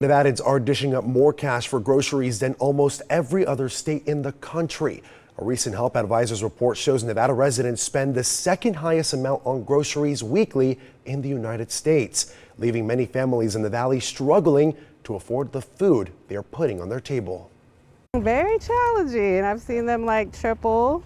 Nevadans are dishing up more cash for groceries than almost every other state in the country. A recent Help Advisors report shows Nevada residents spend the second highest amount on groceries weekly in the United States, leaving many families in the valley struggling to afford the food they are putting on their table. Very challenging. I've seen them like triple,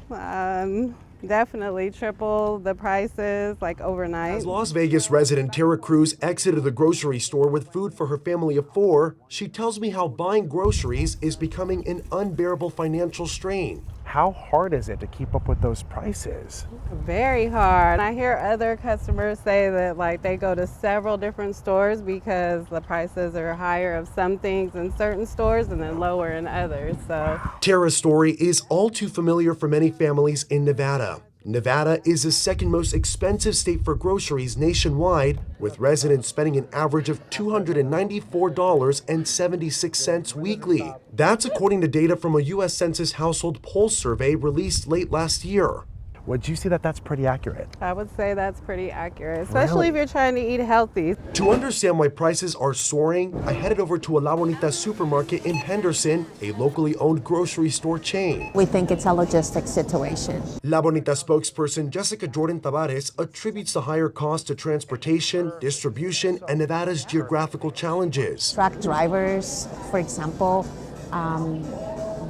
definitely triple the prices like overnight. As Las Vegas resident Tara Cruz exited the grocery store with food for her family of 4, she tells me how buying groceries is becoming an unbearable financial strain. How hard is it to keep up with those prices? Very hard. I hear other customers say that like they go to several different stores because the prices are higher of some things in certain stores and then lower in others. So Tara's story is all too familiar for many families in Nevada. Nevada is the second most expensive state for groceries nationwide, with residents spending an average of $294.76 weekly. That's according to data from a U.S. Census household pulse survey released late last year. Would you say that that's pretty accurate? I would say that's pretty accurate, especially if you're trying to eat healthy. To understand why prices are soaring, I headed over to a La Bonita supermarket in Henderson, a locally owned grocery store chain. We think it's a logistic situation. La Bonita spokesperson Jessica Jordan Tavares attributes the higher cost to transportation, distribution, and Nevada's geographical challenges. Truck drivers, for example,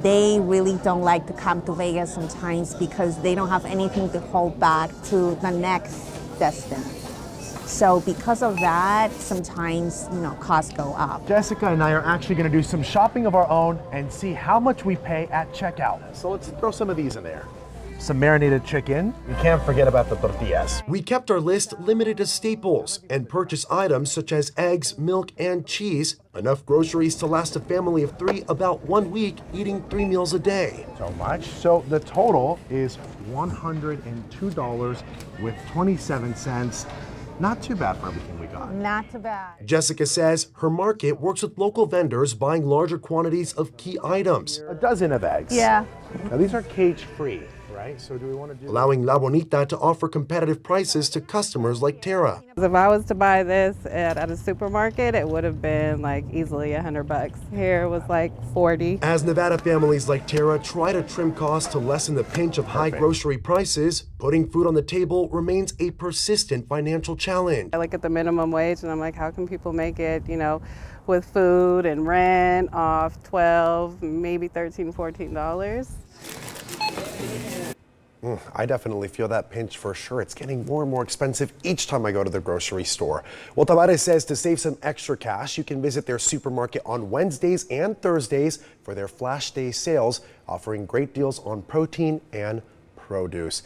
they really don't like to come to Vegas sometimes because they don't have anything to hold back to the next destination. So because of that, sometimes, costs go up. Jessica and I are actually going to do some shopping of our own and see how much we pay at checkout. So let's throw some of these in there. Some marinated chicken. You can't forget about the tortillas. We kept our list limited to staples and purchased items such as eggs, milk, and cheese, enough groceries to last a family of 3 about 1 week, eating 3 meals a day. So much. So the total is $102.27. Not too bad for everything we got. Not too bad. Jessica says her market works with local vendors buying larger quantities of key items. A dozen of eggs. Yeah. Now these are cage-free, right? So do we want to do allowing La Bonita to offer competitive prices to customers like Tara. If I was to buy this at a supermarket, it would have been like easily $100. Here it was like 40. As Nevada families like Tara try to trim costs to lessen the pinch of high grocery prices, putting food on the table remains a persistent financial challenge. I look at the minimum wage and I'm like, how can people make it, with food and rent off $12, maybe $13, $14? I definitely feel that pinch for sure. It's getting more and more expensive each time I go to the grocery store. Well, Tavares says to save some extra cash, you can visit their supermarket on Wednesdays and Thursdays for their Flash Day sales, offering great deals on protein and produce.